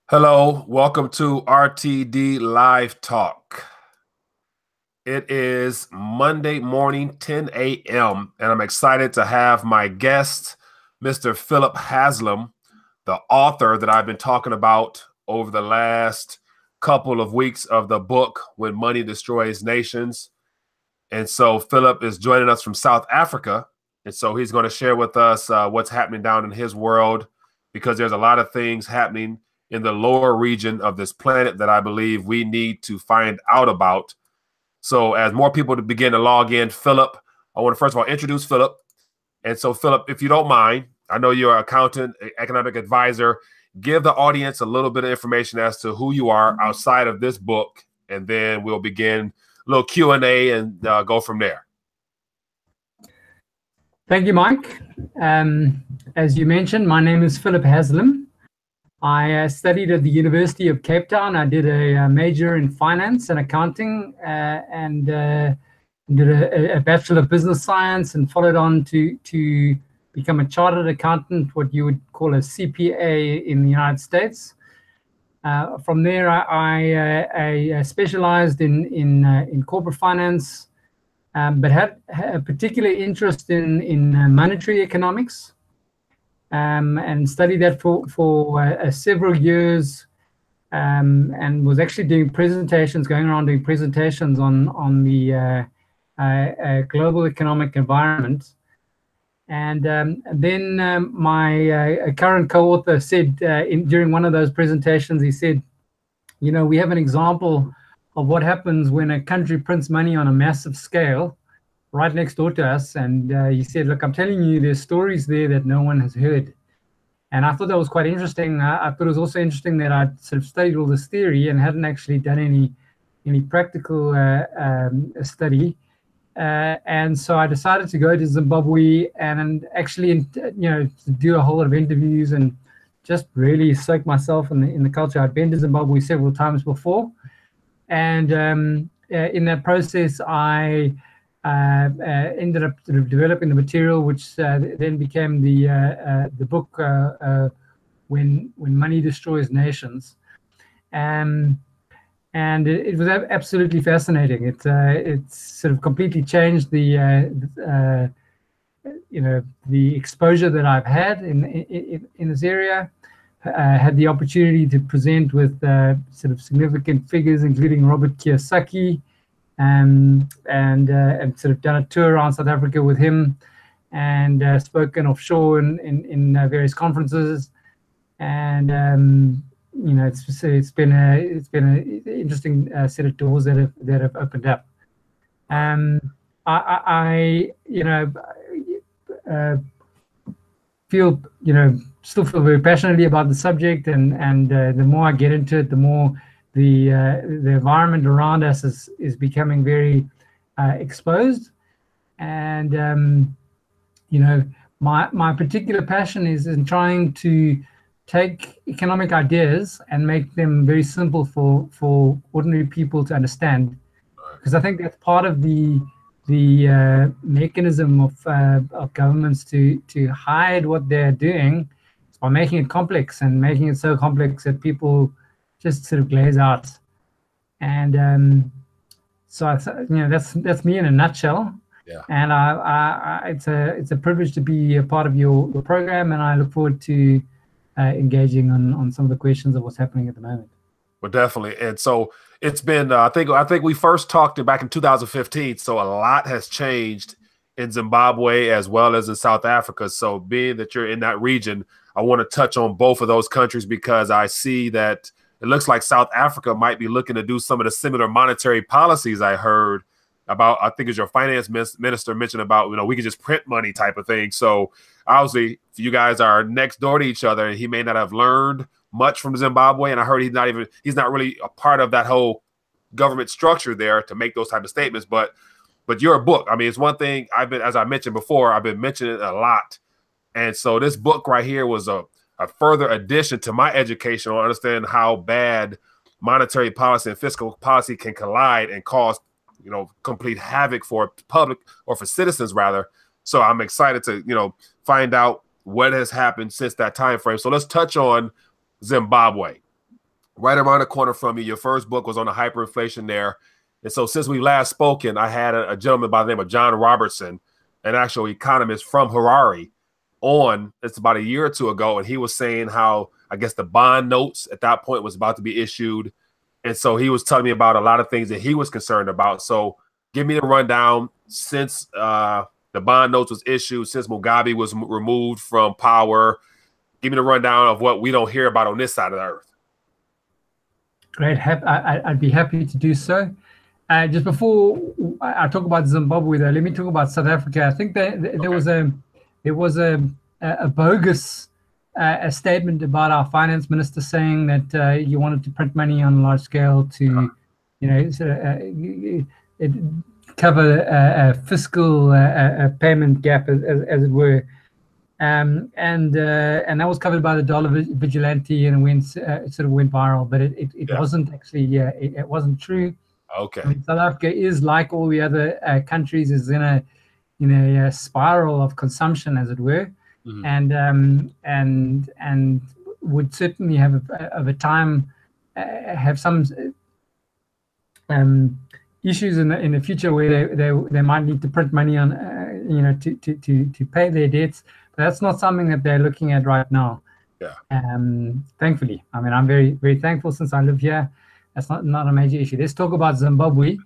Hello, welcome to RTD Live Talk. It is Monday morning, 10 a.m., and I'm excited to have my guest, Mr. Philip Haslem, the author that I've been talking about over the last couple of weeks of the book, When Money Destroys Nations. And so Philip is joining us from South Africa, and so he's going to share with us what's happening down in his world, because there's a lot of things happening in the lower region of this planet that I believe we need to find out about. So as more people to begin to log in, Philip, I want to first of all introduce Philip. And so Philip, if you don't mind, I know you're an accountant, economic advisor. Give the audience a little bit of information as to who you are outside of this book, and then we'll begin a little Q&A and go from there. Thank you, Mike. As you mentioned, my name is Philip Haslem. I studied at the University of Cape Town. I did a major in finance and accounting, and did a Bachelor of Business Science, and followed on to become a chartered accountant, what you would call a CPA in the United States. From there, I specialized in corporate finance, but had a particular interest in monetary economics. And studied that for several years, and was actually doing presentations, going around doing presentations on the global economic environment. And then my current co-author said during one of those presentations, he said, you know, we have an example of what happens when a country prints money on a massive scale right next door to us. And he said, look, I'm telling you, there's stories there that no one has heard. And I thought that was quite interesting. I thought it was also interesting that I'd sort of studied all this theory and hadn't actually done any practical study. And so I decided to go to Zimbabwe and actually, you know, to do a whole lot of interviews and just really soak myself in the culture. I'd been to Zimbabwe several times before. And in that process, I ended up sort of developing the material, which then became the book When Money Destroys Nations, and it was absolutely fascinating. It's sort of completely changed the you know, the exposure that I've had in this area. Had the opportunity to present with sort of significant figures, including Robert Kiyosaki. And sort of done a tour around South Africa with him, and spoken offshore in various conferences, and you know, it's been an interesting set of doors that have opened up. I you know, feel, you know, still feel very passionately about the subject, and the more I get into it, the more the environment around us is becoming very exposed. And you know, my particular passion is in trying to take economic ideas and make them very simple for ordinary people to understand, because I think that's part of the mechanism of governments to hide what they're doing, is by making it complex, and making it so complex that people just sort of glaze out. And so you know, that's me in a nutshell. Yeah. And it's a privilege to be a part of your program, and I look forward to engaging on some of the questions of what's happening at the moment. Well, definitely. And so it's been I think we first talked back in 2015, so a lot has changed in Zimbabwe as well as in South Africa. So being that you're in that region, I want to touch on both of those countries, because I see that it looks like South Africa might be looking to do some of the similar monetary policies I heard about. I think as your finance minister mentioned about, you know, we could just print money type of thing. So obviously you guys are next door to each other, and he may not have learned much from Zimbabwe. And I heard he's not really a part of that whole government structure there to make those type of statements. But your book, I mean, it's one thing as I mentioned before, I've been mentioning it a lot. And so this book right here was a further addition to my education on understanding how bad monetary policy and fiscal policy can collide and cause, you know, complete havoc for public, or for citizens rather, So I'm excited to, find out what has happened since that time frame. So let's touch on Zimbabwe. Right around the corner from you, your first book was on the hyperinflation there. And so since we last spoken, I had a gentleman by the name of John Robertson, an actual economist from Harare, on. It's about a year or two ago, and he was saying how, I guess, the bond notes at that point was about to be issued. And so he was telling me about a lot of things that he was concerned about. So give me the rundown since the bond notes was issued, since Mugabe was removed from power. Give me the rundown of what we don't hear about on this side of the earth. Great. I'd be happy to do so. Just before I talk about Zimbabwe, though, let me talk about South Africa. I think there was a bogus statement about our finance minister saying that you wanted to print money on a large scale to, cover a fiscal payment gap, as it were. And that was covered by the dollar vigilante, and it sort of went viral, but it wasn't actually, it wasn't true. Okay. I mean, South Africa is, like all the other countries, is in a spiral of consumption, as it were, and would certainly have have some issues in the future where they might need to print money on to pay their debts. But that's not something that they're looking at right now. Yeah. Thankfully, I mean, I'm very, very thankful since I live here. That's not a major issue. Let's talk about Zimbabwe.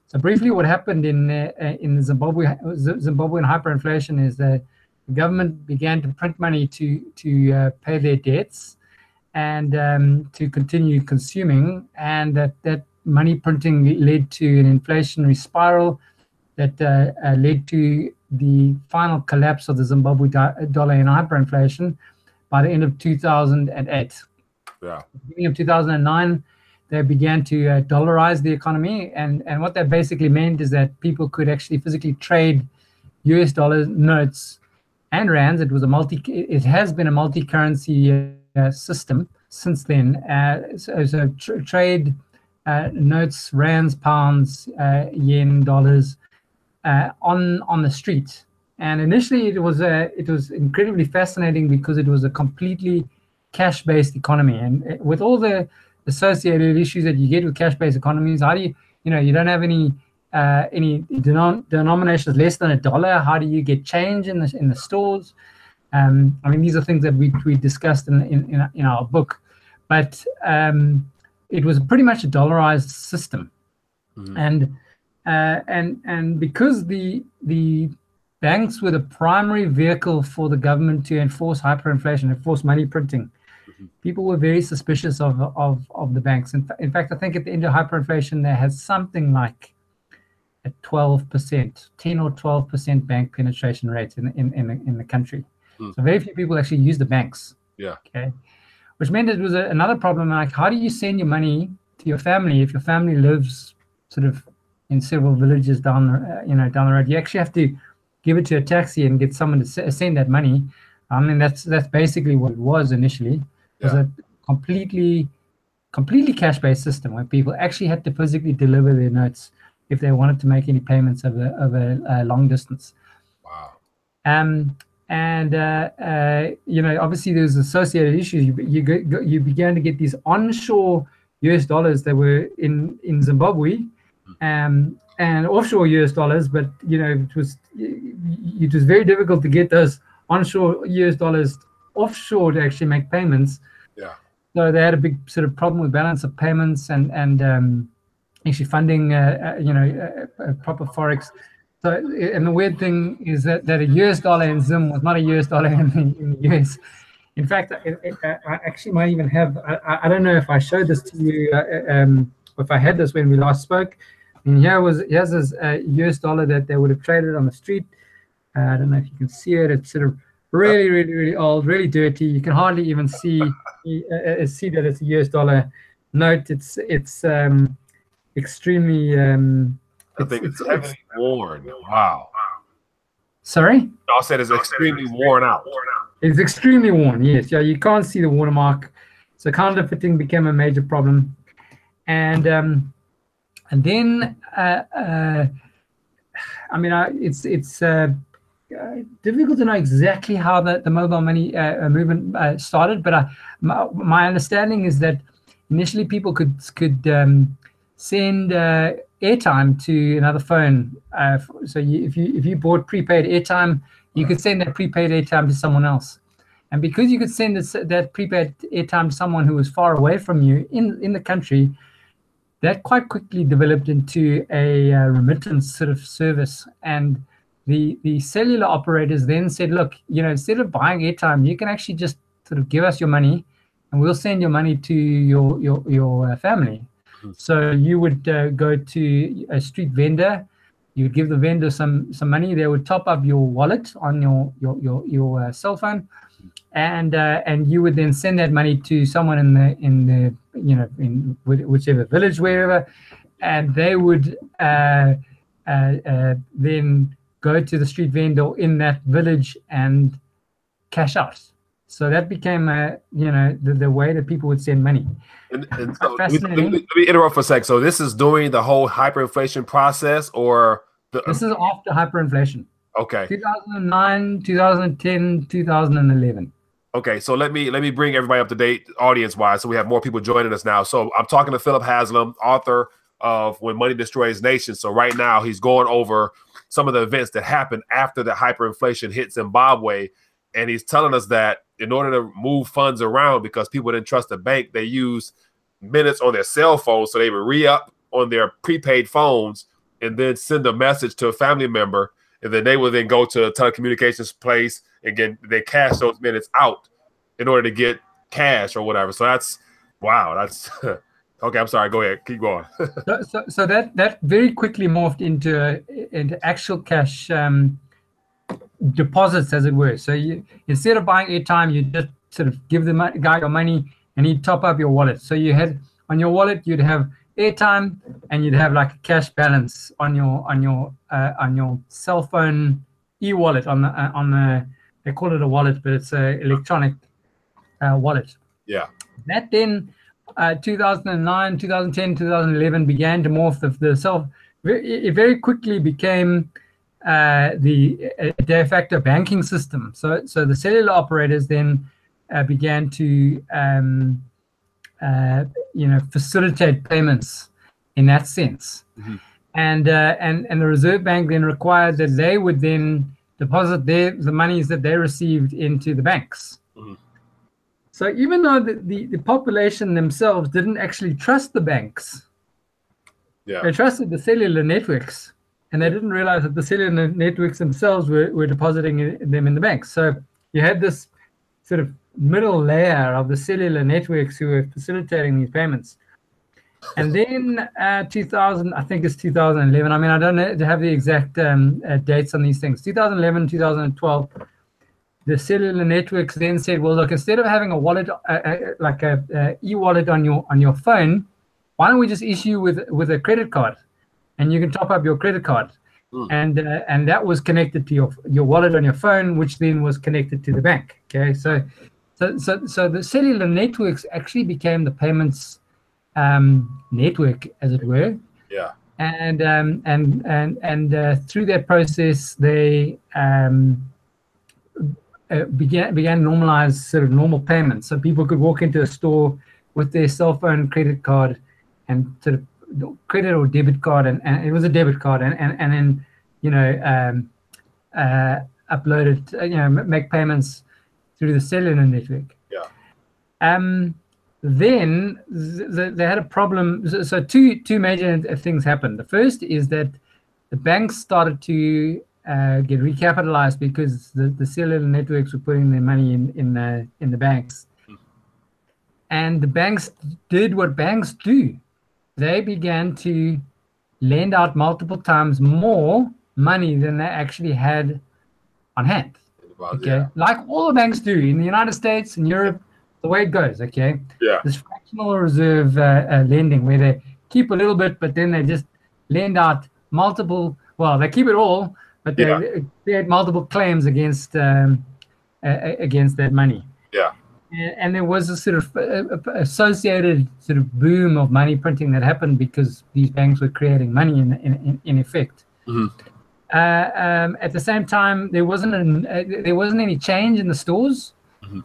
So briefly, what happened in Zimbabwe, Zimbabwean hyperinflation, is that the government began to print money to pay their debts and to continue consuming, and that money printing led to an inflationary spiral that led to the final collapse of the Zimbabwe dollar in hyperinflation by the end of 2008. Yeah. At the beginning of 2009, they began to dollarize the economy, and what that basically meant is that people could actually physically trade US dollar notes and rands. It has been a multi-currency system since then. So trade notes, rands, pounds, yen, dollars on the street. And initially it was incredibly fascinating because it was a completely cash-based economy, and with all the associated issues that you get with cash-based economies, how do you don't have any denominations less than $1. How do you get change in the stores? I mean, these are things that we discussed in our book, but it was pretty much a dollarized system. And because the banks were the primary vehicle for the government to enforce hyperinflation, enforce money printing, people were very suspicious of the banks. In fact, I think at the end of hyperinflation, they had something like a 12%, 10 or 12% bank penetration rate in the country. So very few people actually use the banks. Yeah. Okay. Which meant it was another problem. Like, how do you send your money to your family if your family lives sort of in several villages down the road? You actually have to give it to a taxi and get someone to send that money. I mean, that's basically what it was initially. It was a completely cash-based system where people actually had to physically deliver their notes if they wanted to make any payments of a long distance. Wow. Obviously there's associated issues. You began to get these onshore US dollars that were in Zimbabwe, and offshore US dollars, but it was very difficult to get those onshore US dollars offshore to actually make payments. Yeah. So they had a big sort of problem with balance of payments and actually funding proper forex. So, and the weird thing is that a US dollar in Zim was not a US dollar in the US. In fact, I actually might even have, I don't know if I showed this to you, if I had this when we last spoke. And here's this US dollar that they would have traded on the street. I don't know if you can see it. It's sort of really, really, really old, really dirty. You can hardly even see that it's a US dollar note. It's extremely. I think it's heavily worn. Wow. Sorry? I said it's extremely worn out. It's extremely worn, yes. Yeah, you can't see the watermark. So counterfeiting became a major problem. And then, I mean, difficult to know exactly how the mobile money movement started, but my understanding is that initially people could send airtime to another phone. So if you bought prepaid airtime, you could send that prepaid airtime to someone else. And because you could send that prepaid airtime to someone who was far away from you in the country, that quite quickly developed into a remittance sort of service. And the cellular operators then said, look, instead of buying airtime, you can actually just sort of give us your money, and we'll send your money to your family. So you would go to a street vendor, you would give the vendor some money, they would top up your wallet on your cell phone, and you would then send that money to someone in whichever village, wherever, and they would then go to the street vendor in that village and cash out. So that became the way that people would send money. And so let me interrupt for a sec. So this is during the whole hyperinflation process, or this is after hyperinflation? Okay. 2009, 2010, 2011. Okay, so let me bring everybody up to date audience-wise, so we have more people joining us now. So I'm talking to Philip Haslem, author of When Money Destroys Nations. So right now he's going over some of the events that happened after the hyperinflation hit Zimbabwe, and he's telling us that in order to move funds around, because people didn't trust the bank, they used minutes on their cell phones, so they would re-up on their prepaid phones and then send a message to a family member, and then they would then go to a telecommunications place and they cash those minutes out in order to get cash or whatever. So that's wow. That's okay. I'm sorry. Go ahead. Keep going. so that very quickly morphed into actual cash deposits, as it were. So instead of buying airtime, you just sort of give the guy your money and he'd top up your wallet. So you had on your wallet, you'd have airtime and you'd have like a cash balance on your cell phone e-wallet on the they call it a wallet, but it's a electronic wallet. Yeah. That then 2009, 2010, 2011 began to morph it very quickly became the de facto banking system. So the cellular operators then began to facilitate payments in that sense. Mm-hmm. And the Reserve Bank then required that they would then deposit the monies that they received into the banks. Mm-hmm. So even though the population themselves didn't actually trust the banks, they trusted the cellular networks, and they didn't realize that the cellular networks themselves were depositing them in the banks. So you had this sort of middle layer of the cellular networks who were facilitating these payments. And then 2000, I think it's 2011. I mean, I don't have the exact dates on these things. 2011, 2012, the cellular networks then said, well, look, instead of having a wallet, like a e-wallet on your phone, why don't we just issue with a credit card, and you can top up your credit card, and that was connected to your wallet on your phone, which then was connected to the bank. Okay, so the cellular networks actually became the payments network, as it were. Yeah. And through that process, they began to normalize sort of normal payments. So people could walk into a store with their cell phone credit card and sort of credit or debit card, and it was a debit card, and then upload it, make payments through the cellular network. Yeah. Then they had a problem. So two major things happened. The first is that the banks started to get recapitalized because the cellular networks were putting their money in the banks, and the banks did what banks do. They began to lend out multiple times more money than they actually had on hand. Okay, like all the banks do in the United States and Europe. The way it goes, okay? Yeah. This fractional reserve lending, where they keep a little bit, but then they just lend out multiple. Well, they keep it all, but they create multiple claims against that money. Yeah. And there was a sort of associated sort of boom of money printing that happened because these banks were creating money in effect. Mm-hmm. At the same time, there wasn't any change in the stores.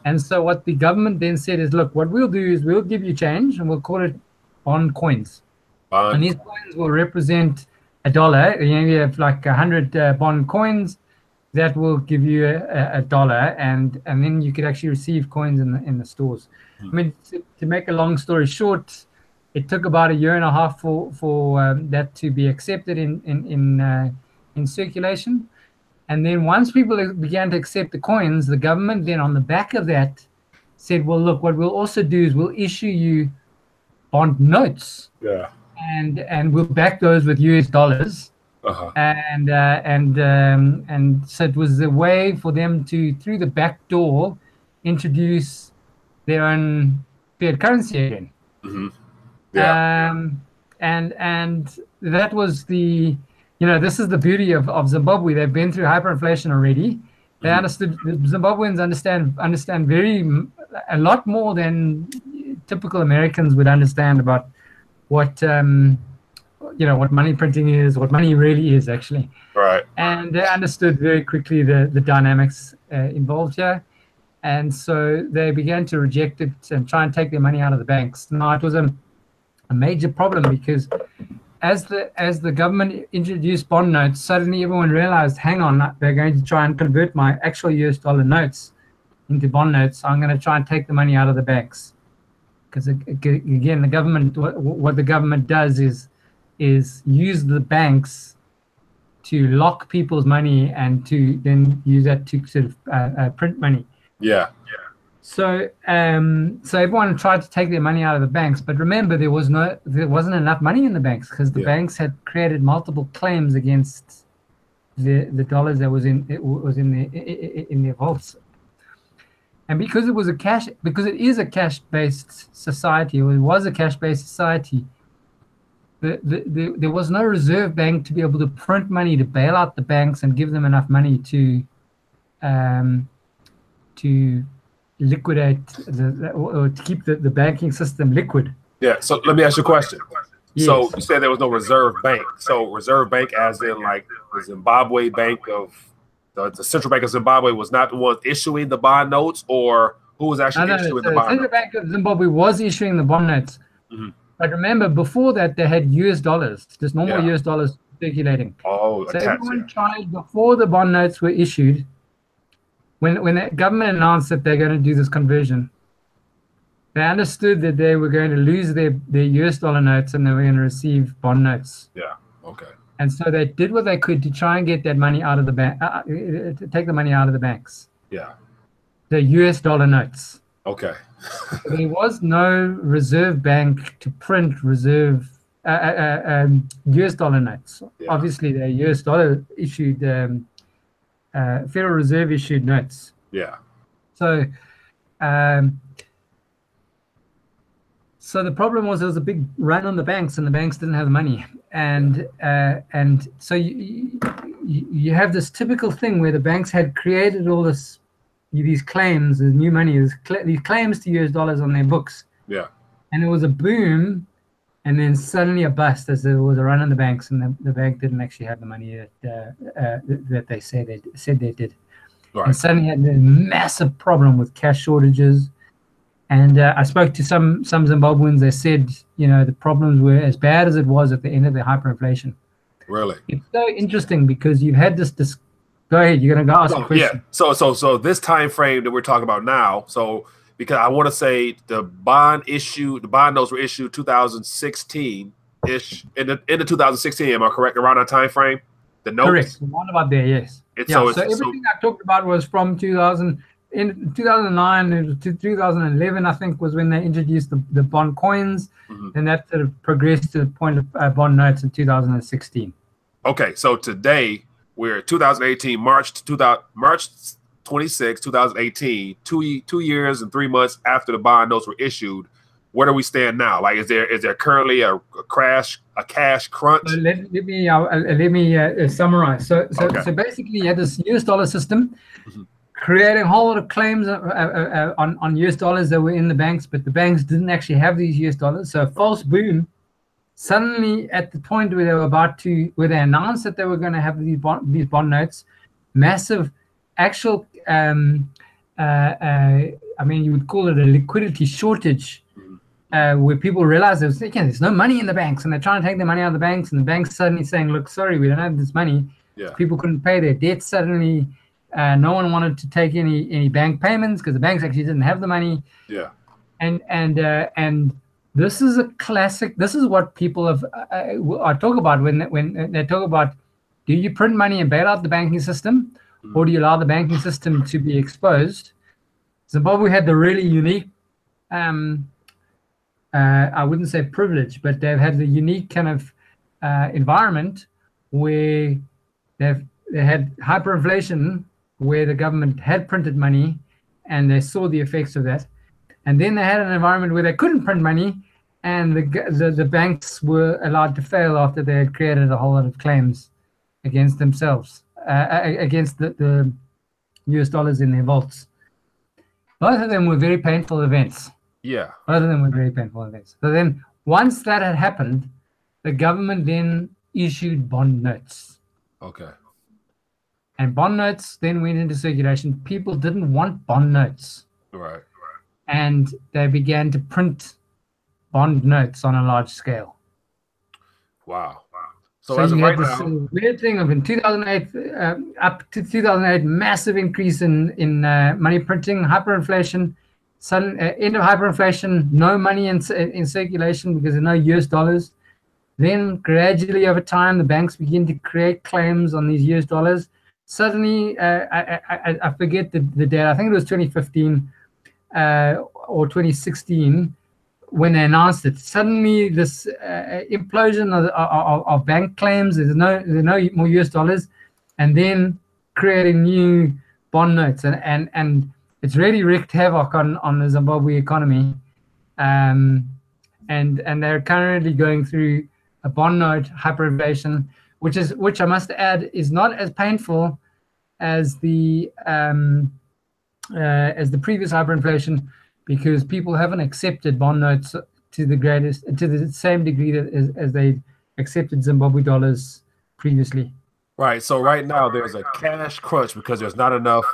And so what the government then said is, look, what we'll do is we'll give you change and we'll call it bond coins. And these coins will represent $1. You have like 100 bond coins that will give you a dollar, and then you could actually receive coins in the stores. I mean, to make a long story short, it took about a year and a half for that to be accepted in circulation. And then once people began to accept the coins, the government then on the back of that said, well, look, what we'll also do is we'll issue you bond notes. Yeah. And we'll back those with US dollars. And so it was a way for them to, through the back door, introduce their own fiat currency again. Yeah. And that was the, this is the beauty of Zimbabwe. They've been through hyperinflation already. They understood. The Zimbabweans understand a lot more than typical Americans would understand about what what money printing is, what money really is actually. Right. And they understood very quickly the dynamics involved here, and so they began to reject it and try and take their money out of the banks. Now it was a major problem because as the government introduced bond notes, suddenly everyone realized, hang on, they're going to try and convert my actual US dollar notes into bond notes. So I'm going to try and take the money out of the banks. Because again, the government, what the government does is use the banks to lock people's money and to then use that to sort of print money. Yeah. So so everyone tried to take their money out of the banks, but remember there wasn't enough money in the banks because the banks had created multiple claims against the dollars that was in their vaults. And because it is a cash-based society, or it was a cash-based society, there was no reserve bank to be able to print money to bail out the banks and give them enough money to liquidate or to keep the banking system liquid. Yeah. So let me ask you a question. Yes. So you said there was no reserve bank. So reserve bank, as in like the Zimbabwe Bank of the Central Bank of Zimbabwe, was not the one issuing the bond notes, or who was actually issuing the bond notes? The Central Bank of Zimbabwe was issuing the bond notes. But remember, before that, they had US dollars, just normal US dollars circulating. Oh, so everyone tried before the bond notes were issued. When the government announced that they're going to do this conversion, they understood that they were going to lose their US dollar notes and they were going to receive bond notes. Yeah. Okay. And so they did what they could to try and get that money out of the bank, to take the money out of the banks. Yeah. The US dollar notes. Okay. There was no reserve bank to print US dollar notes. Yeah. Obviously, the US dollar issued, Federal Reserve issued notes. Yeah. So, so the problem was there was a big run on the banks, and the banks didn't have the money, and so you have this typical thing where the banks had created all these claims, this new money, these claims to US dollars on their books. Yeah. And it was a boom, and then suddenly a bust as there was a run on the banks, and the bank didn't actually have the money that they said they did. Right. And suddenly had a massive problem with cash shortages. And I spoke to some Zimbabweans. They said, the problems were as bad as it was at the end of the hyperinflation. Really? It's so interesting because you've had this. Go ahead. You're going to go ask a question. Yeah. So this time frame that we're talking about now. So because I want to say the bond notes were issued 2016-ish. In the 2016, am I correct? Around that time frame, the notes. Correct. Around about there, yes. So everything I talked about was from 2000. In 2009 to 2011, I think, was when they introduced the bond coins, and that sort of progressed to the point of bond notes in 2016. Okay, so today we're 2018, March 26, 2018, 2 years and 3 months after the bond notes were issued. Where do we stand now? Like, is there currently a cash crunch? So let me summarize. So basically, you had this US dollar system. Creating a whole lot of claims on US dollars that were in the banks, but the banks didn't actually have these US dollars. So a false boom Suddenly, at the point where they were where they announced that they were going to have these bond notes, massive, actual, I mean, you would call it a liquidity shortage, where people realize there's no money in the banks, and they're trying to take the money out of the banks, and the banks suddenly saying, "Look, sorry, we don't have this money." Yeah. People couldn't pay their debts suddenly. No one wanted to take any bank payments because the banks actually didn't have the money. Yeah. And this is a classic. This is what people I talk about when they talk about, do you print money and bail out the banking system, or do you allow the banking system to be exposed? Zimbabwe had the really unique, I wouldn't say privilege, but they've had the unique kind of environment where they had hyperinflation, where the government had printed money and they saw the effects of that. And then they had an environment where they couldn't print money, and the banks were allowed to fail after they had created a whole lot of claims against themselves, against the US dollars in their vaults. Both of them were very painful events. Yeah. Both of them were very painful events. So then once that had happened, the government then issued bond notes. Okay. And bond notes then went into circulation. People didn't want bond notes. Right. And they began to print bond notes on a large scale. Wow. So as you had this weird thing of in 2008, up to 2008, massive increase in money printing, hyperinflation, sudden end of hyperinflation, no money in circulation because there's no US dollars. Then gradually over time, the banks begin to create claims on these US dollars. Suddenly, I forget the date. I think it was 2015 or 2016 when they announced it. Suddenly, this implosion of bank claims. There's no more US dollars, and then creating new bond notes, and it's really wreaked havoc on the Zimbabwe economy. And they're currently going through a bond note hyperinflation, which I must add is not as painful as the previous hyperinflation, because people haven't accepted bond notes to the same degree as they accepted Zimbabwe dollars previously. Right. So right now there's a cash crunch because there's not enough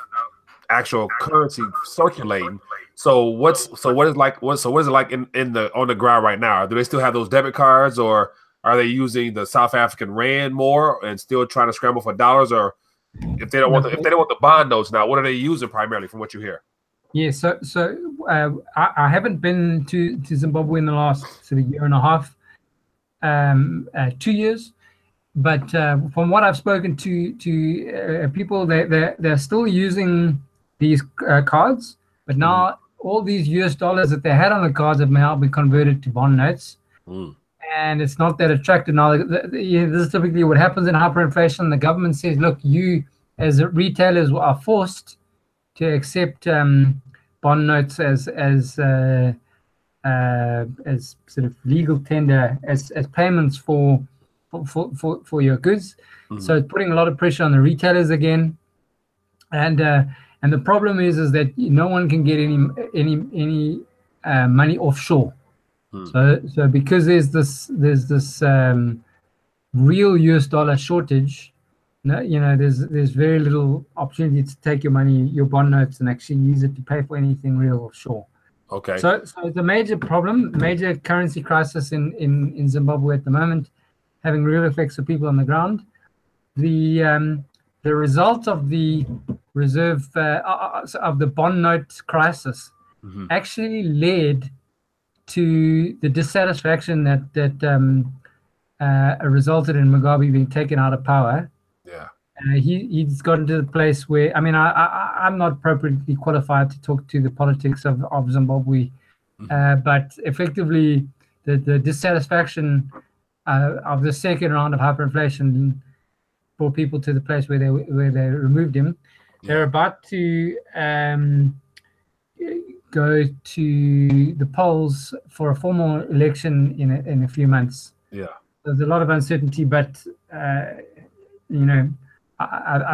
actual currency circulating. So what is it like on the ground right now? Do they still have those debit cards, or are they using the South African rand more and still trying to scramble for dollars? Or if they don't want the bond notes now, what are they using primarily, from what you hear? Yeah, so I haven't been to Zimbabwe in the last sort of year and a half, 2 years, but from what I've spoken to people, they're still using these cards, but now all these US dollars that they had on the cards have now been converted to bond notes. And it's not that attractive now. This is typically what happens in hyperinflation. The government says, look, you as retailers are forced to accept bond notes as sort of legal tender, as payments for your goods. So it's putting a lot of pressure on the retailers again. And the problem is that no one can get any money offshore. So because there's this real US dollar shortage, there's very little opportunity to take your money, your bond notes, and actually use it to pay for anything real offshore. Okay. So it's a major problem, major currency crisis in Zimbabwe at the moment, having real effects for people on the ground. The result of the reserve of the bond note crisis actually led to the dissatisfaction that resulted in Mugabe being taken out of power. Yeah. He's gotten to the place where, I mean, I'm not appropriately qualified to talk to the politics of Zimbabwe, but effectively the dissatisfaction of the second round of hyperinflation brought people to the place where they removed him. Yeah. They're about to go to the polls for a formal election in a few months. Yeah, there's a lot of uncertainty, but I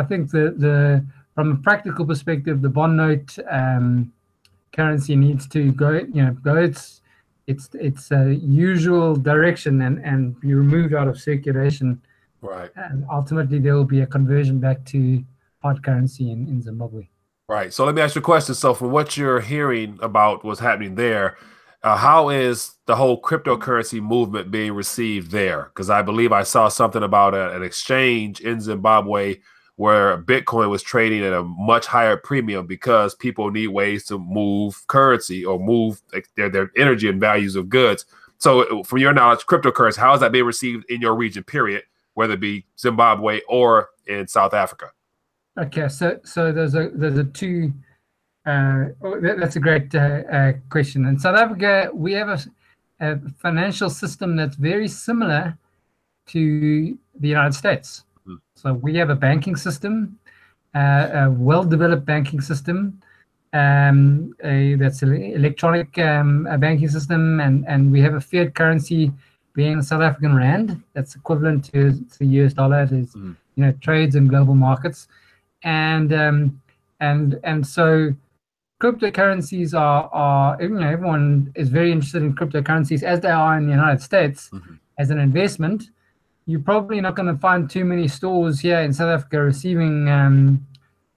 think the from a practical perspective, the bond note currency needs to go its usual direction and be removed out of circulation. Right. And ultimately, there will be a conversion back to hard currency in Zimbabwe. Right. So let me ask you a question. So from what you're hearing about what's happening there, how is the whole cryptocurrency movement being received there? Because I believe I saw something about an exchange in Zimbabwe where Bitcoin was trading at a much higher premium because people need ways to move currency or move their energy and values of goods. So from your knowledge, cryptocurrency, how is that being received in your region, period, whether it be Zimbabwe or in South Africa? Okay, so there's a two. That's a great question. In South Africa, we have a financial system that's very similar to the United States. Mm. So we have a banking system, a well-developed banking system, that's an electronic banking system, and we have a fiat currency being the South African rand. That's equivalent to the US dollar. It is, trades in global markets. And so cryptocurrencies are everyone is very interested in cryptocurrencies, as they are in the United States. As an investment, you're probably not going to find too many stores here in South Africa receiving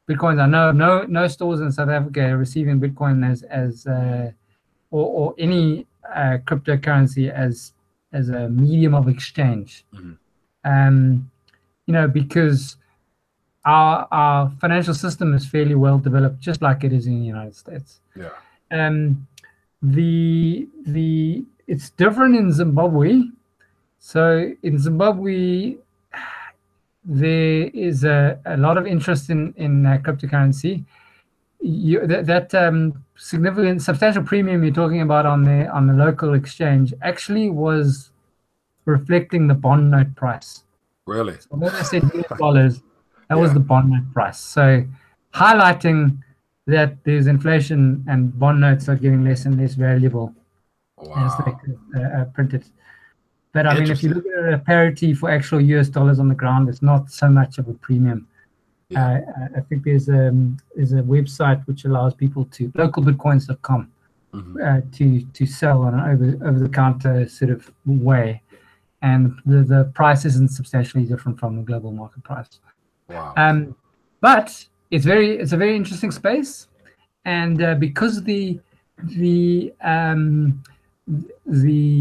Bitcoins. I know no stores in South Africa receiving Bitcoin as or any cryptocurrency as a medium of exchange. Because our financial system is fairly well developed, just like it is in the United States. Yeah. It's different in Zimbabwe. So in Zimbabwe, there is a lot of interest in cryptocurrency. That significant, substantial premium you're talking about on the local exchange actually was reflecting the bond note price. Really? So when I said US dollars, that was the bond note price. So highlighting that there's inflation and bond notes are getting less and less valuable as they printed. But I mean, if you look at a parity for actual US dollars on the ground, it's not so much of a premium. I think there's a website which allows people to localbitcoins.com to sell on an over-the-counter sort of way, and the price isn't substantially different from the global market price. Wow. But it's a very interesting space, and because the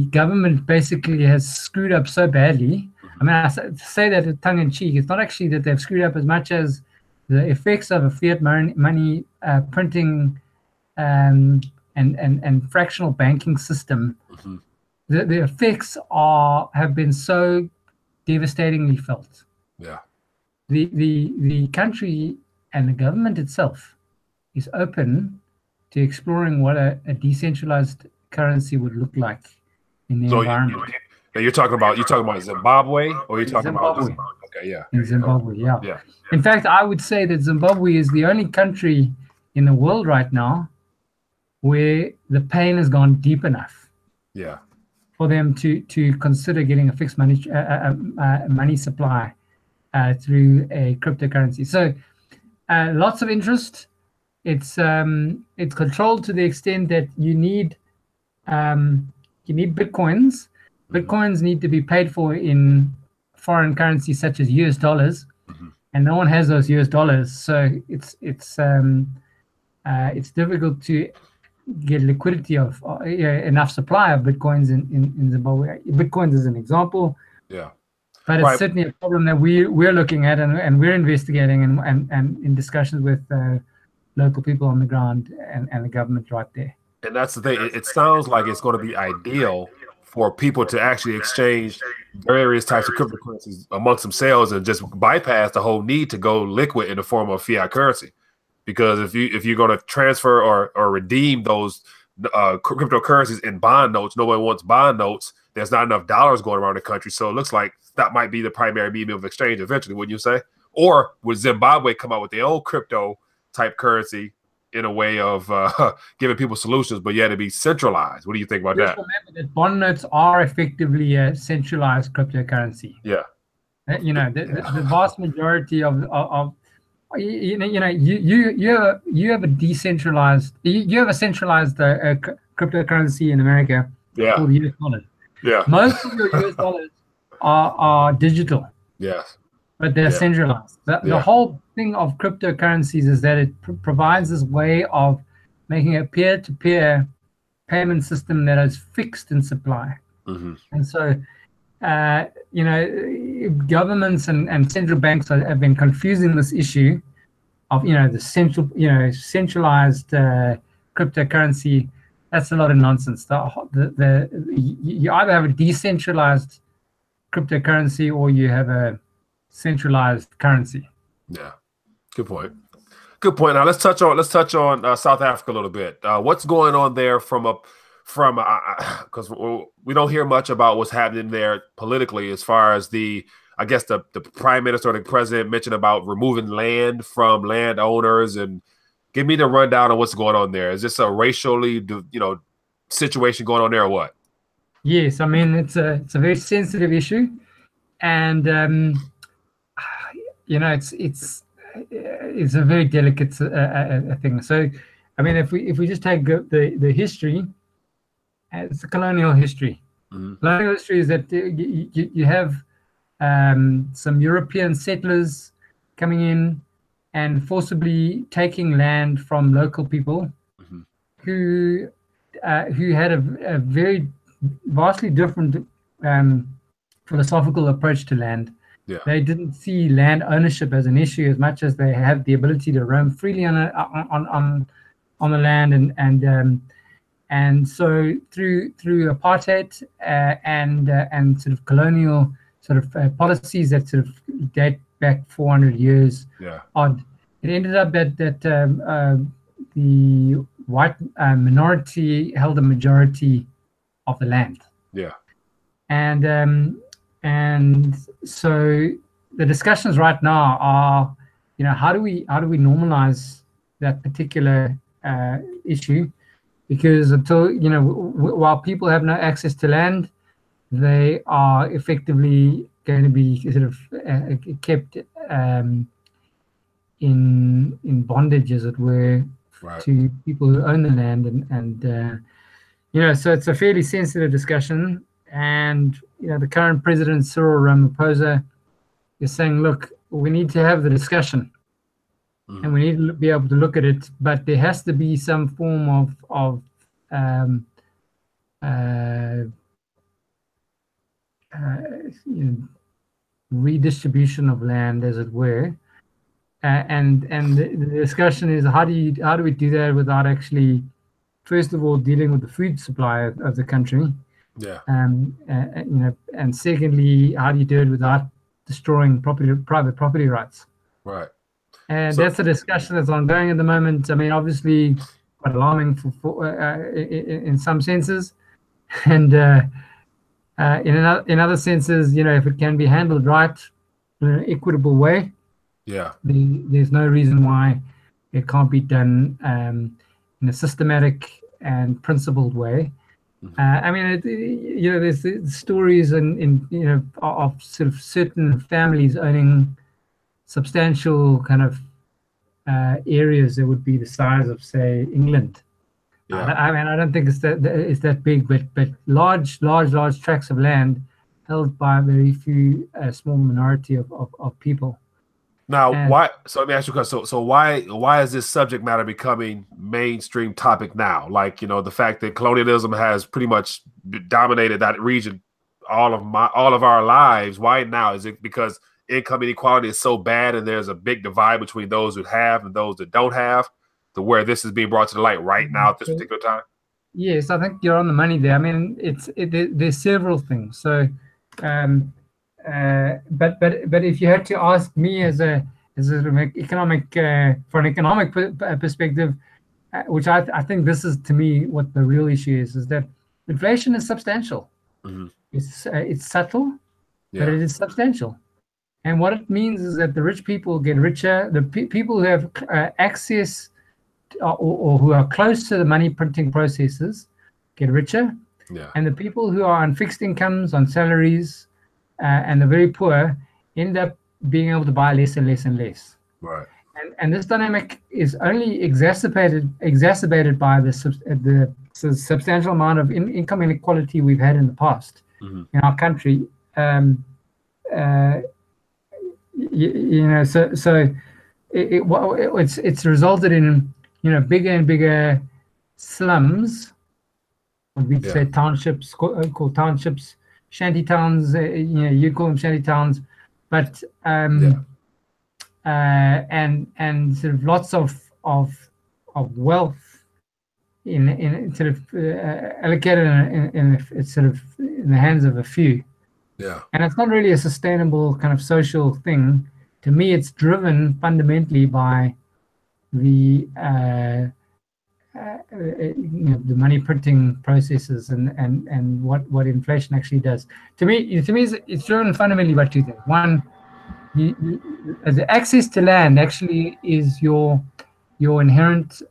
government basically has screwed up so badly. I mean, I say that tongue in cheek. It's not actually that they've screwed up as much as the effects of a fiat money printing and fractional banking system. The effects have been so devastatingly felt. Yeah. The country and the government itself is open to exploring what a decentralized currency would look like in the environment. You're talking about Zimbabwe, or you're talking Zimbabwe. about okay, yeah. In Zimbabwe, yeah. Yeah. In fact, I would say that Zimbabwe is the only country in the world right now where the pain has gone deep enough. Yeah. For them to consider getting a fixed money supply through a cryptocurrency. So lots of interest. It's controlled to the extent that you need bitcoins. Bitcoins need to be paid for in foreign currency such as US dollars, and no one has those US dollars. So it's difficult to get liquidity of enough supply of bitcoins in Zimbabwe. Bitcoins is an example. Yeah. But it's certainly a problem that we're looking at and we're investigating and in discussions with local people on the ground and the government right there. And that's the thing. It sounds like it's going to be ideal for people to actually exchange various types of cryptocurrencies amongst themselves and just bypass the whole need to go liquid in the form of fiat currency. Because if you're going to transfer or redeem those cryptocurrencies in bond notes, nobody wants bond notes. There's not enough dollars going around the country. So it looks like that might be the primary medium of exchange eventually, wouldn't you say? Or would Zimbabwe come out with their own crypto type currency in a way of giving people solutions, but yet to be centralized? What do you think about that? Remember that bond notes are effectively a centralized cryptocurrency. Yeah. The vast majority of you have a decentralized, you have a centralized cryptocurrency in America, Yeah. called US dollars. Yeah. Most of your US dollars are digital. Yes. But they're centralized. The whole thing of cryptocurrencies is that it provides this way of making a peer-to-peer payment system that is fixed in supply. And so, governments and central banks have been confusing this issue of, the centralized cryptocurrency. That's a lot of nonsense. You either have a decentralized cryptocurrency or you have a centralized currency. Yeah, good point. Good point. Now let's touch on South Africa a little bit. What's going on there because we don't hear much about what's happening there politically, as far as the prime minister or the president mentioned about removing land from landowners. And give me the rundown on what's going on there. Is this a racially situation going on there or what? Yes, I mean it's a very sensitive issue, and it's a very delicate thing. So, I mean, if we just take the history, it's a colonial history. Colonial history is that you have some European settlers coming in and forcibly taking land from local people who had a very vastly different philosophical approach to land. Yeah. They didn't see land ownership as an issue as much as they have the ability to roam freely on the land, and so through apartheid and sort of colonial sort of policies that sort of date back 400 years odd, it ended up that the white minority held a majority of the land. Yeah. And so the discussions right now are, how do we normalize that particular issue? Because until, while people have no access to land, they are effectively going to be sort of kept in bondage, as it were, to people who own the land. And so it's a fairly sensitive discussion. And the current president, Cyril Ramaphosa, is saying, look, we need to have the discussion and we need to be able to look at it, but there has to be some form of redistribution of land, as it were. And the discussion is, how do we do that without actually, first of all, dealing with the food supply of the country? Yeah. And secondly, how do you do it without destroying private property rights? Right. And that's a discussion that's ongoing at the moment. I mean, obviously, quite alarming in some senses, and in other senses, if it can be handled right in an equitable way, there's no reason why it can't be done in a systematic and principled way. I mean, there's stories of sort of certain families owning substantial kind of areas that would be the size of, say, England. I mean, I don't think it's that big, but large tracts of land held by a very few, small minority of people. Now, why? So let me ask you a question. So why is this subject matter becoming mainstream topic now? Like, the fact that colonialism has pretty much dominated that region all of our lives. Why now? Is it because income inequality is so bad and there's a big divide between those who have and those that don't have, to where this is being brought to the light right now at this particular time? Yes, I think you're on the money there. I mean, there's several things. So, but if you had to ask me as an economic from an economic perspective, which I think this is, to me, what the real issue is that inflation is substantial. It's subtle, but it is substantial. And what it means is that the rich people get richer. The people who have access or who are close to the money printing processes get richer. And the people who are on fixed incomes, on salaries, and the very poor end up being able to buy less and less and less. Right. And this dynamic is only exacerbated by the substantial amount of income inequality we've had in the past in our country. You know, so it's resulted in, you know, bigger and bigger slums, what we'd say townships, called townships, shanty towns. You know, you call them shanty towns, but and sort of lots of wealth in sort of allocated in sort of in the hands of a few. Yeah. And it's not really a sustainable kind of social thing. To me, it's driven fundamentally by the you know, the money printing processes and what inflation actually does. To me, it's driven fundamentally by two things. One, the access to land actually is your inherent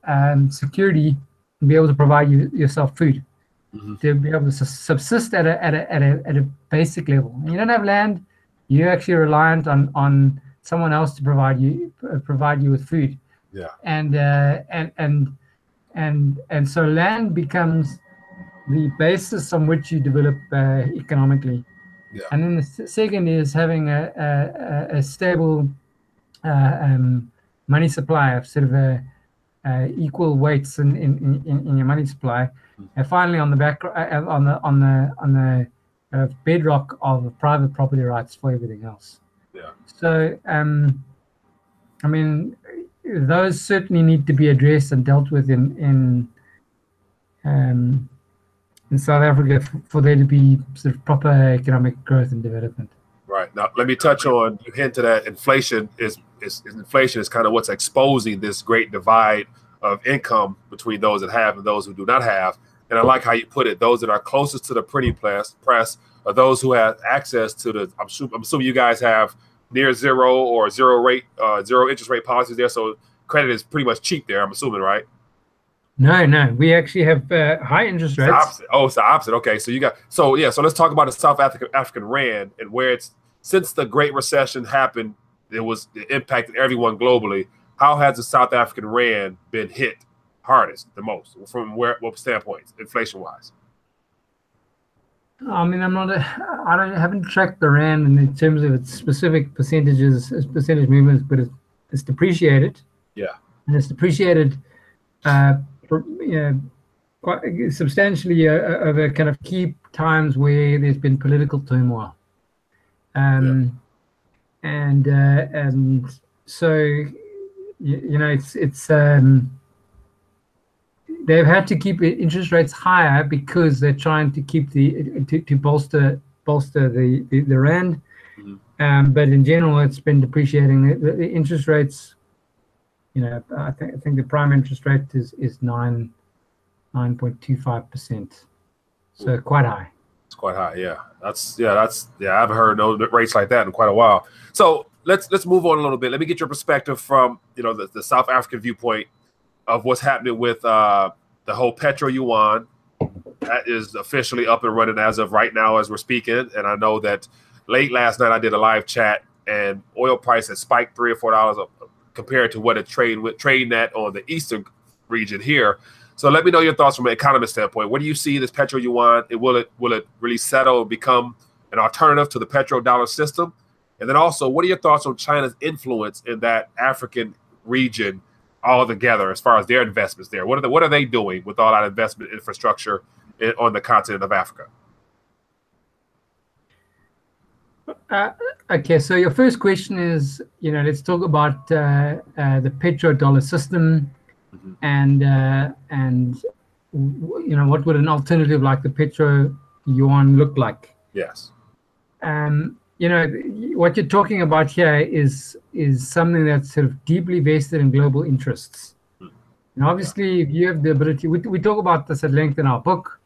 security to be able to provide yourself food, to be able to subsist at a basic level. When you don't have land, you're actually reliant on someone else to provide you with food. Yeah. And so land becomes the basis on which you develop economically. Yeah. And then the second is having a stable money supply of sort of equal weights in your money supply. And finally, on the back on the bedrock of private property rights for everything else. Yeah. So I mean, those certainly need to be addressed and dealt with in South Africa for there to be sort of proper economic growth and development. Right. Now, let me touch on, you hinted at inflation is kind of what's exposing this great divide of income between those that have and those who do not have. And I like how you put it, those that are closest to the printing press are those who have access to the, I'm assuming you guys have near zero or zero interest rate policies there. So credit is pretty much cheap there, I'm assuming, right? No, we actually have high interest rates. It's the opposite. Okay, so so let's talk about the South African rand and where it's, since the Great Recession happened, it impacted everyone globally. How has the South African rand been hit hardest, the most, from what standpoints, inflation wise? I mean, I haven't tracked the rand in terms of its specific percentage movements, but it's depreciated. Yeah, and it's depreciated quite substantially over kind of key times where there's been political turmoil. And so you know, it's they've had to keep interest rates higher because they're trying to keep to bolster the rand. But in general, it's been depreciating. The interest rates, you know, I think the prime interest rate is 9.25%, so quite high. It's quite high. Yeah, I haven't heard no rates like that in quite a while. So let's move on a little bit. Let me get your perspective from, you know, the South African viewpoint of what's happening with the whole petro yuan. That is officially up and running as of right now as we're speaking. And I know that late last night I did a live chat and oil price has spiked $3 or $4 compared to what it trading at on the eastern region here. So let me know your thoughts from an economist standpoint. What do you see this petro yuan? Will it really settle and become an alternative to the petrodollar system? And then also, what are your thoughts on China's influence in that African region altogether as far as their investments there? What are they doing with all that investment infrastructure on the continent of Africa? Okay, so your first question is, you know, let's talk about the petrodollar system, and you know, what would an alternative like the petro yuan look like? Yes. You know, what you're talking about here is something that's sort of deeply vested in global interests. And obviously, if you have the ability, we talk about this at length in our book.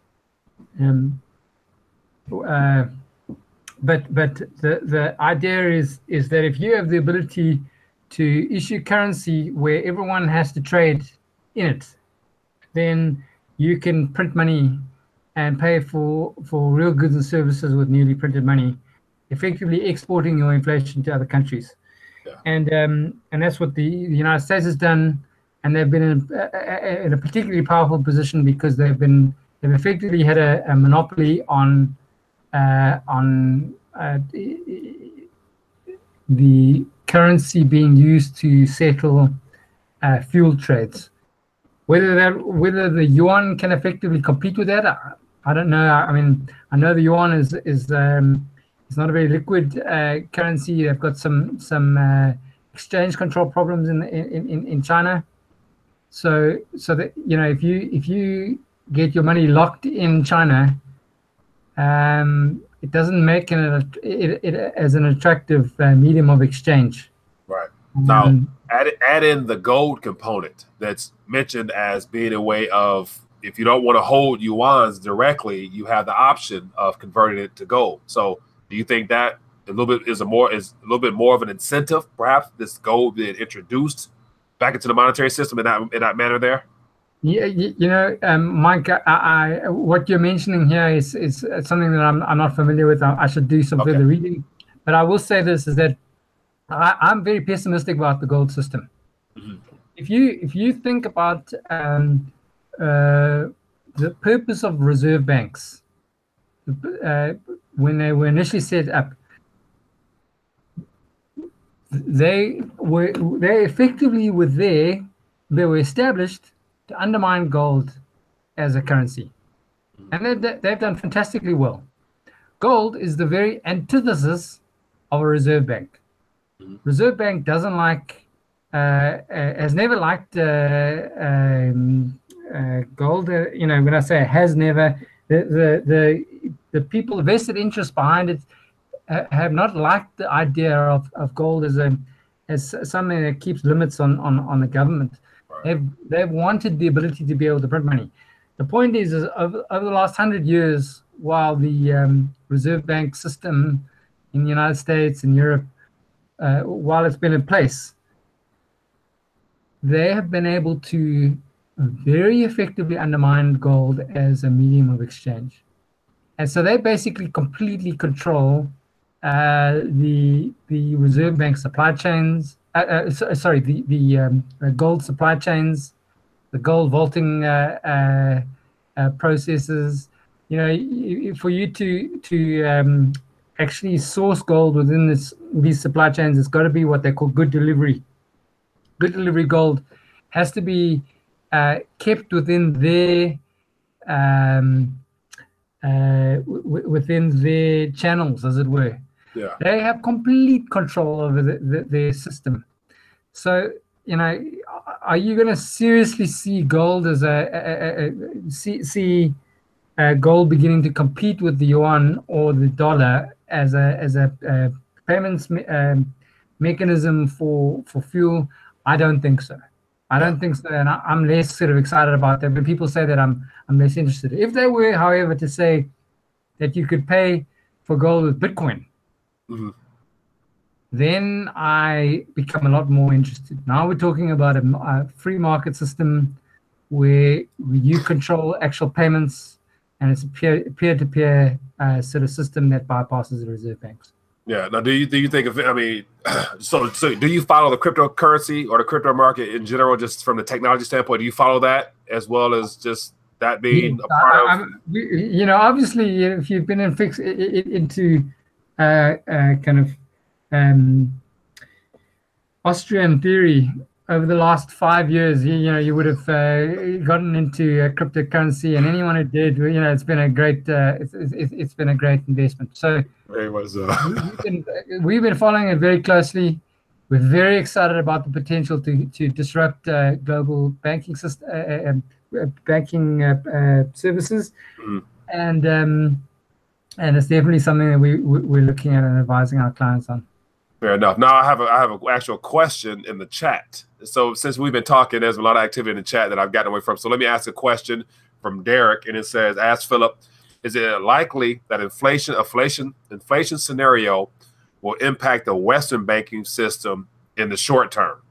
But the idea is that if you have the ability to issue currency where everyone has to trade in it, then you can print money and pay for real goods and services with newly printed money, effectively exporting your inflation to other countries. Yeah. And that's what the United States has done. and they've been in a particularly powerful position because they've effectively had a monopoly on the currency being used to settle fuel trades. Whether the yuan can effectively compete with that, I don't know. I mean, I know the yuan is not a very liquid currency. They've got some exchange control problems in China. So that, you know, if you get your money locked in China, it doesn't make it as an attractive medium of exchange. Right. Now, add in the gold component that's mentioned as being a way of, if you don't want to hold yuans directly, you have the option of converting it to gold. So do you think that a little bit is a little bit more of an incentive, perhaps, this gold being introduced back into the monetary system in that manner there? Yeah, you know, Mike, what you're mentioning here is something that I'm not familiar with. I should do some further reading, but I will say this, is that I'm very pessimistic about the gold system. Mm-hmm. If you think about the purpose of reserve banks when they were initially set up, they effectively they were established to undermine gold as a currency, and they've done fantastically well. Gold is the very antithesis of a reserve bank. Reserve bank doesn't like, has never liked gold. You know, when I say has never, the people, the vested interest behind it, have not liked the idea of gold as something that keeps limits on the government. They've wanted the ability to be able to print money. The point is over the last 100 years, while the reserve bank system in the United States and Europe, while it's been in place, they have been able to very effectively undermine gold as a medium of exchange. And so they basically completely control the reserve bank supply chains, the gold supply chains, the gold vaulting processes. You know, for you to actually source gold within these supply chains, it's got to be what they call good delivery. Good delivery gold has to be kept within their channels, as it were. Yeah. They have complete control over their system. So, you know, are you going to seriously see gold as gold beginning to compete with the yuan or the dollar as a payments mechanism for fuel? I don't think so. I don't think so, and I'm less sort of excited about that. But people say that I'm less interested. If they were, however, to say that you could pay for gold with Bitcoin, then I become a lot more interested. Now we're talking about a free market system where you control actual payments, and it's a peer-to-peer sort of system that bypasses the reserve banks. Yeah. Now, do you think of? I mean, so do you follow the cryptocurrency or the crypto market in general, just from the technology standpoint? Do you follow that as well as just that being a part of? You know, obviously, if you've been into kind of Austrian theory over the last 5 years, you know, you would have gotten into cryptocurrency, and anyone who did, you know, it's been a great it's been a great investment. So very much so. We've been following it very closely. We're very excited about the potential to disrupt global banking system, banking services, and it's definitely something that we're looking at and advising our clients on. Fair enough. Now I have an actual question in the chat. So since we've been talking, there's a lot of activity in the chat that I've gotten away from. So let me ask a question from Derek, and it says, "Ask Philip, is it likely that inflation scenario will impact the Western banking system in the short term?"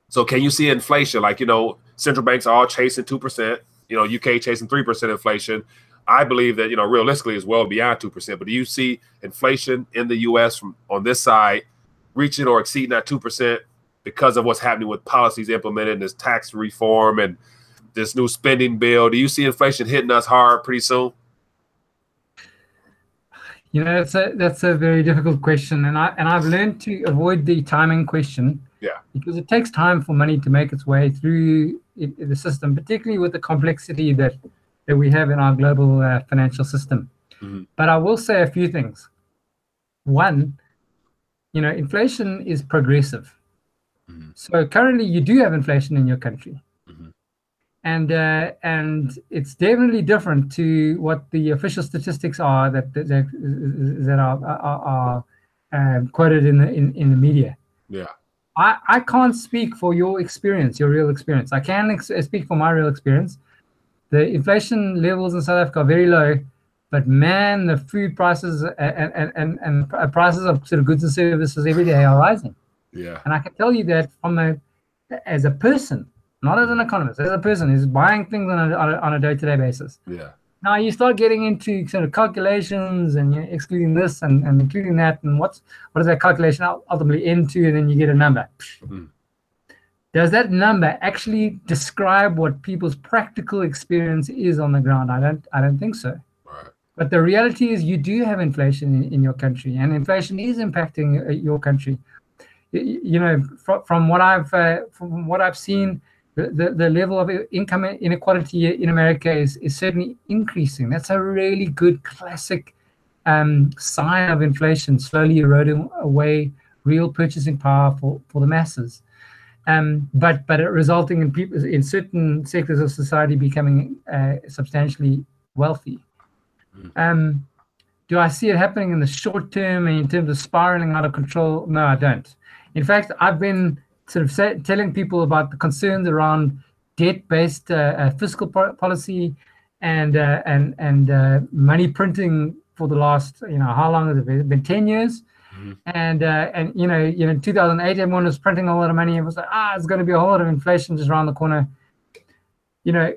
So can you see inflation? Like, you know, central banks are all chasing 2%. You know, UK chasing 3% inflation. I believe that, you know, realistically is well beyond 2%. But do you see inflation in the U.S. from on this side reaching or exceeding that 2% because of what's happening with policies implemented, this tax reform and this new spending bill? Do you see inflation hitting us hard pretty soon? You know, that's a very difficult question, and I've learned to avoid the timing question. Yeah. Because it takes time for money to make its way through the system, particularly with the complexity that we have in our global financial system. Mm-hmm. But I will say a few things. One, you know, inflation is progressive. Mm-hmm. So currently you do have inflation in your country. Mm-hmm. And it's definitely different to what the official statistics are that are quoted in the media. Yeah. I can't speak for your experience, your real experience. I can speak for my real experience. The inflation levels in South Africa are very low, but man, the food prices and prices of sort of goods and services every day are rising. Yeah. And I can tell you that as a person, not as an economist, as a person who's buying things on a day-to-day basis. Yeah. Now you start getting into sort of calculations and you're excluding this and including that, and what does that calculation ultimately end to, and then you get a number. Mm. Does that number actually describe what people's practical experience is on the ground? I don't think so. Right. But the reality is you do have inflation in your country, and inflation is impacting your country. You know, from what I've seen, the level of income inequality in America is certainly increasing. That's a really good classic sign of inflation slowly eroding away real purchasing power for the masses. But it resulting in people in certain sectors of society becoming substantially wealthy. Do I see it happening in the short term in terms of spiraling out of control? No, I don't. In fact, I've been sort of telling people about the concerns around debt-based fiscal policy and money printing for the last, you know, how long has it been? It's been 10 years. Mm-hmm. And you know, in 2008, everyone was printing a lot of money. It was like, it's going to be a whole lot of inflation just around the corner. You know,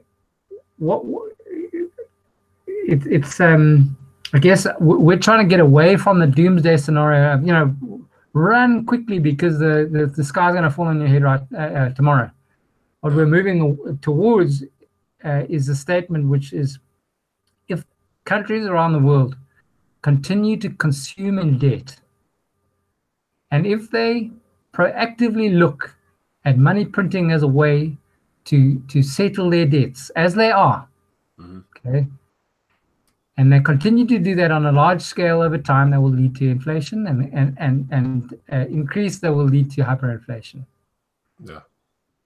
it's I guess we're trying to get away from the doomsday scenario of, you know, run quickly because the sky's going to fall on your head right tomorrow. What we're moving towards is a statement which is, if countries around the world continue to consume in debt, and if they proactively look at money printing as a way to settle their debts, as they are, mm-hmm. okay, and they continue to do that on a large scale over time, that will lead to inflation, and increase that will lead to hyperinflation. Yeah.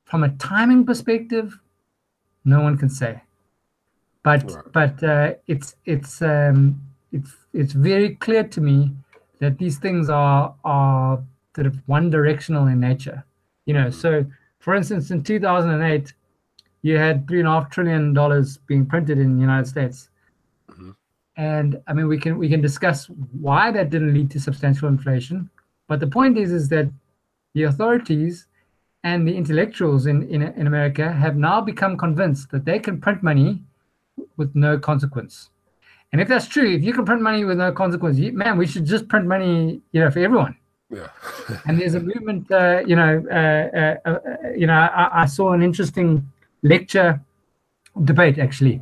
From a timing perspective, no one can say, but it's very clear to me that these things are sort of one directional in nature. You know, so for instance, in 2008, you had $3.5 trillion being printed in the United States. Mm-hmm. And I mean, we can discuss why that didn't lead to substantial inflation. But the point is that the authorities and the intellectuals in America have now become convinced that they can print money with no consequence. And if that's true, if you can print money with no consequence, man, we should just print money, you know, for everyone. Yeah. And there's a movement, I saw an interesting lecture debate, actually,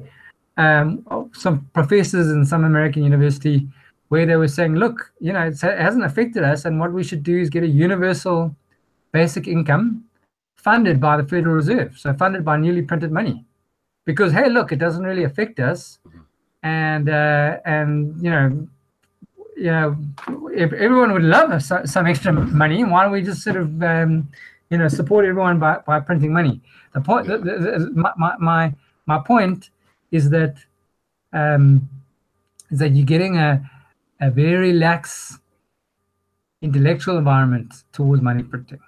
some professors in some American university, where they were saying, look, you know, it hasn't affected us, and what we should do is get a universal basic income funded by the Federal Reserve, so funded by newly printed money, because, hey, look, it doesn't really affect us. Mm-hmm. And you know, if everyone would love some extra money, why don't we just sort of support everyone by printing money? The point, my point is that you're getting a very lax intellectual environment towards money printing.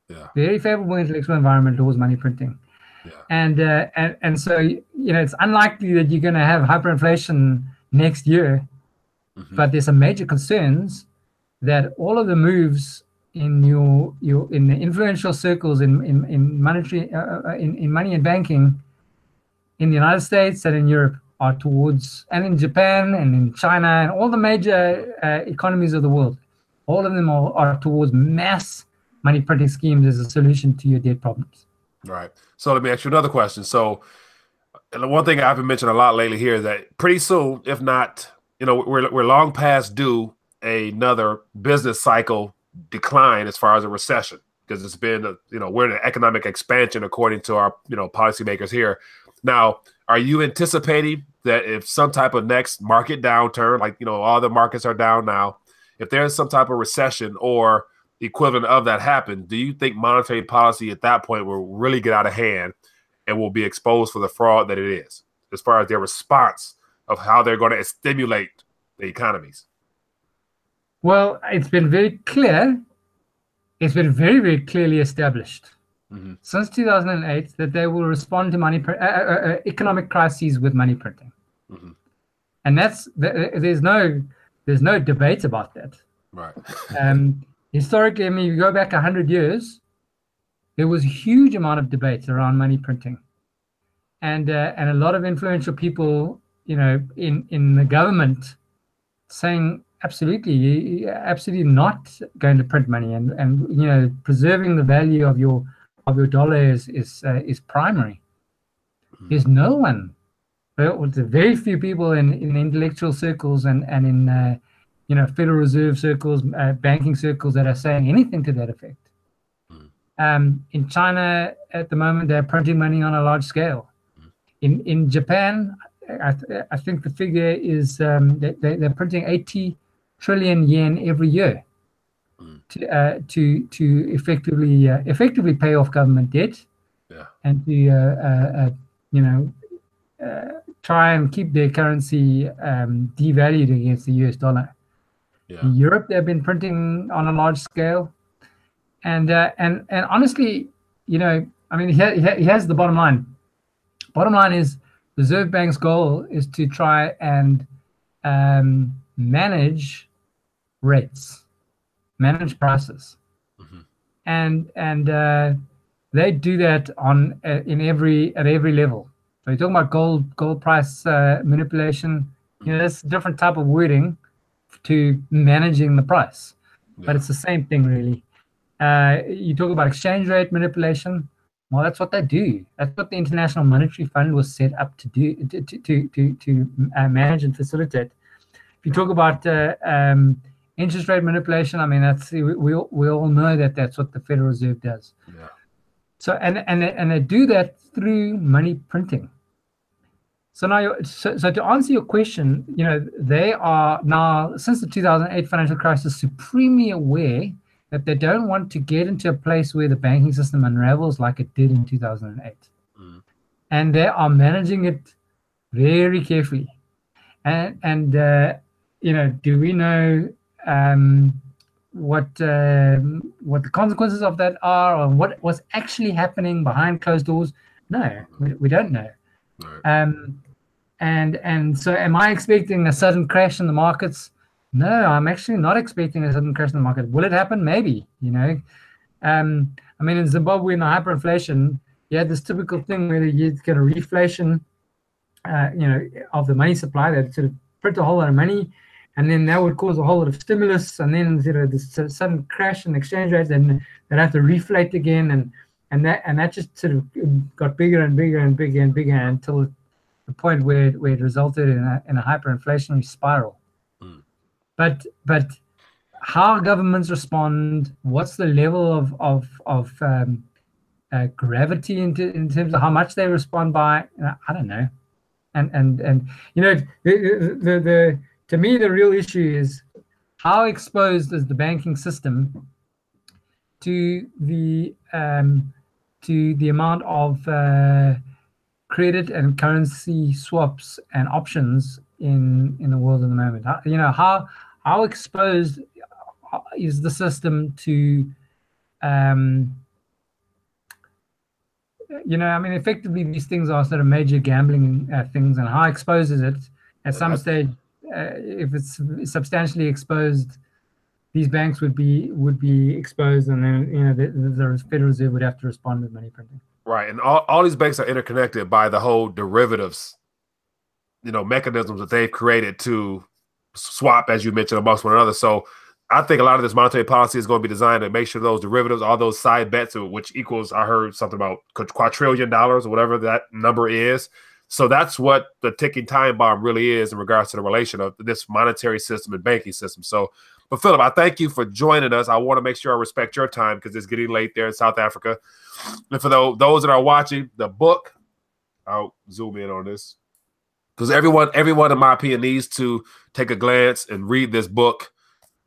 Yeah. Very favorable intellectual environment towards money printing. Yeah. And so, you know, it's unlikely that you're going to have hyperinflation next year, mm-hmm. but there's some major concerns that all of the moves in in the influential circles in monetary in money and banking in the United States and in Europe are towards, and in Japan and in China and all the major economies of the world, all of them are towards mass money printing schemes as a solution to your debt problems. Right. So let me ask you another question. So and the one thing I've been mentioning a lot lately here is that pretty soon, if not, we're long past due another business cycle decline as far as a recession, because it's been, we're in an economic expansion according to our, policymakers here. Now, are you anticipating that if some type of next market downturn, like, all the markets are down now, if there's some type of recession or equivalent of that happen, do you think monetary policy at that point will really get out of hand and will be exposed for the fraud that it is, as far as their response of how they're going to stimulate the economies? Well, it's been very clear. It's been very, very clearly established since 2008 that they will respond to economic crises with money printing, and there's no debate about that. Right. Historically, I mean, you go back 100 years, there was a huge amount of debate around money printing, and a lot of influential people, in the government, saying absolutely not going to print money, and preserving the value of your dollar is primary. There's no one, there's very few people in intellectual circles and in Federal Reserve circles, banking circles, that are saying anything to that effect. In China at the moment, they're printing money on a large scale. In Japan, I think the figure is they're printing 80 trillion yen every year to effectively pay off government debt, and to try and keep their currency devalued against the US dollar. In Europe, they've been printing on a large scale, and honestly, I mean, here's the bottom line. Bottom line is, Reserve Bank's goal is to try and manage rates, manage prices, and they do that at every level. So you're talking about gold price manipulation. That's a different type of wording to managing the price, but it's the same thing, really. You talk about exchange rate manipulation. Well, that's what they do. That's what the International Monetary Fund was set up to do, to manage and facilitate. If you talk about interest rate manipulation, I mean, we all know that that's what the Federal Reserve does. So and they do that through money printing. So now, so to answer your question, they are now, since the 2008 financial crisis, supremely aware that they don't want to get into a place where the banking system unravels like it did in 2008. And they are managing it very carefully. And do we know what the consequences of that are, or what was actually happening behind closed doors? No, we don't know. And so, am I expecting a sudden crash in the markets? No, I'm actually not expecting a sudden crash in the market. Will it happen? Maybe. I mean, in Zimbabwe, in the hyperinflation, you had this typical thing where you get a reflation, of the money supply. That sort of print a whole lot of money, and then that would cause a whole lot of stimulus, and then this sudden crash in exchange rates, and they'd have to reflate again, and that just sort of got bigger and bigger and bigger and bigger until the point where it resulted in a hyperinflationary spiral. But how governments respond, what's the level of gravity in terms of how much they respond by, I don't know. And to me, the real issue is, how exposed is the banking system to the amount of credit and currency swaps and options in the world at the moment? How exposed is the system to I mean, effectively, these things are sort of major gambling things, and how exposed is it? At some stage, if it's substantially exposed, these banks would be exposed, and then the Federal Reserve would have to respond with money printing. Right, and all these banks are interconnected by the whole derivatives, mechanisms that they've created to swap, as you mentioned, amongst one another. So I think a lot of this monetary policy is going to be designed to make sure those derivatives, all those side bets, which equals, I heard something about quadrillion dollars or whatever that number is. So that's what the ticking time bomb really is in regards to the relation of this monetary system and banking system. So, but Philip, I thank you for joining us. I want to make sure I respect your time because it's getting late there in South Africa. And for those that are watching the book, I'll zoom in on this because everyone, in my opinion, needs to take a glance and read this book.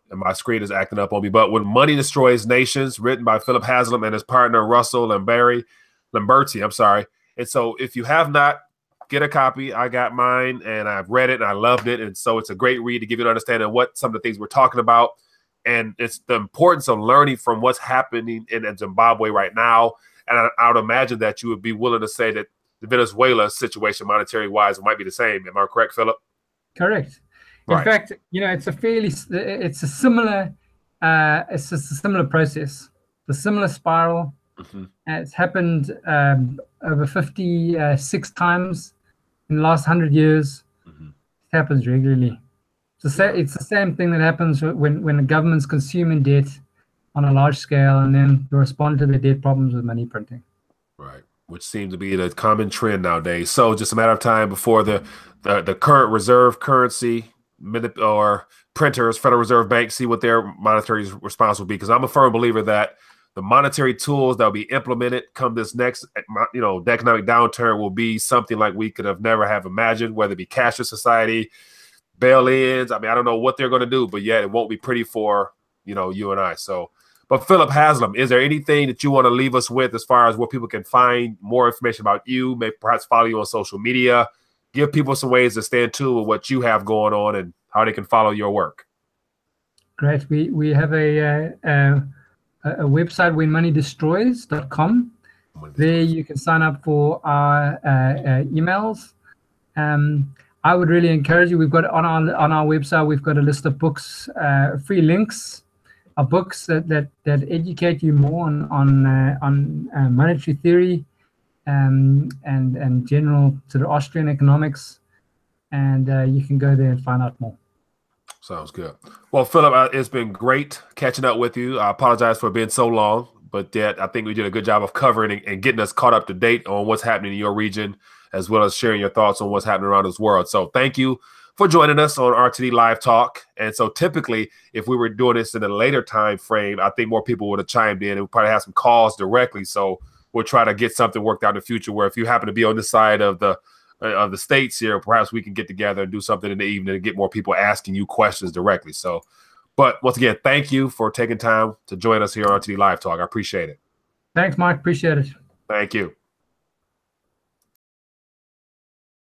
And my screen is acting up on me. But When Money Destroys Nations, written by Philip Haslem and his partner Russell Lamberti. I'm sorry. And so if you have not, get a copy. I got mine and I've read it and I loved it. And so it's a great read to give you an understanding of what some of the things we're talking about. And it's the importance of learning from what's happening in Zimbabwe right now. And I would imagine that you would be willing to say that the Venezuela situation, monetary wise, might be the same. Am I correct, Philip? Correct. In fact, it's a similar process, the similar spiral. It's happened over 56 times in the last 100 years. It happens regularly. It's the same thing that happens when the governments consume in debt on a large scale and then respond to their debt problems with money printing. Right, which seems to be the common trend nowadays. So just a matter of time before the current reserve currency or printers, Federal Reserve Bank, see what their monetary response will be. Because I'm a firm believer that the monetary tools that will be implemented come this next, the economic downturn will be something like we could have never have imagined, whether it be cashless society, bail-ins. I mean, I don't know what they're going to do, but yet it won't be pretty for, you and I. So, but Philip Haslem, is there anything that you want to leave us with as far as where people can find more information about you, maybe perhaps follow you on social media, give people some ways to stay in tune with what you have going on and how they can follow your work? Great. We have a website, whenmoneydestroys.com. There you can sign up for our emails. I would really encourage you. We've got on our website, we've got a list of books, free links of books that educate you more on monetary theory and general sort of Austrian economics, and you can go there and find out more. Sounds good. Well, Philip, it's been great catching up with you. I apologize for being so long, but yet I think we did a good job of covering and getting us caught up to date on what's happening in your region, as well as sharing your thoughts on what's happening around this world. So thank you for joining us on RTD Live Talk. And so typically, if we were doing this in a later time frame, I think more people would have chimed in and we probably have some calls directly. So we'll try to get something worked out in the future where if you happen to be on this side of the states here, perhaps we can get together and do something in the evening and get more people asking you questions directly. So, but once again, thank you for taking time to join us here on RTD Live Talk. I appreciate it. Thanks, Mike. Appreciate it. Thank you.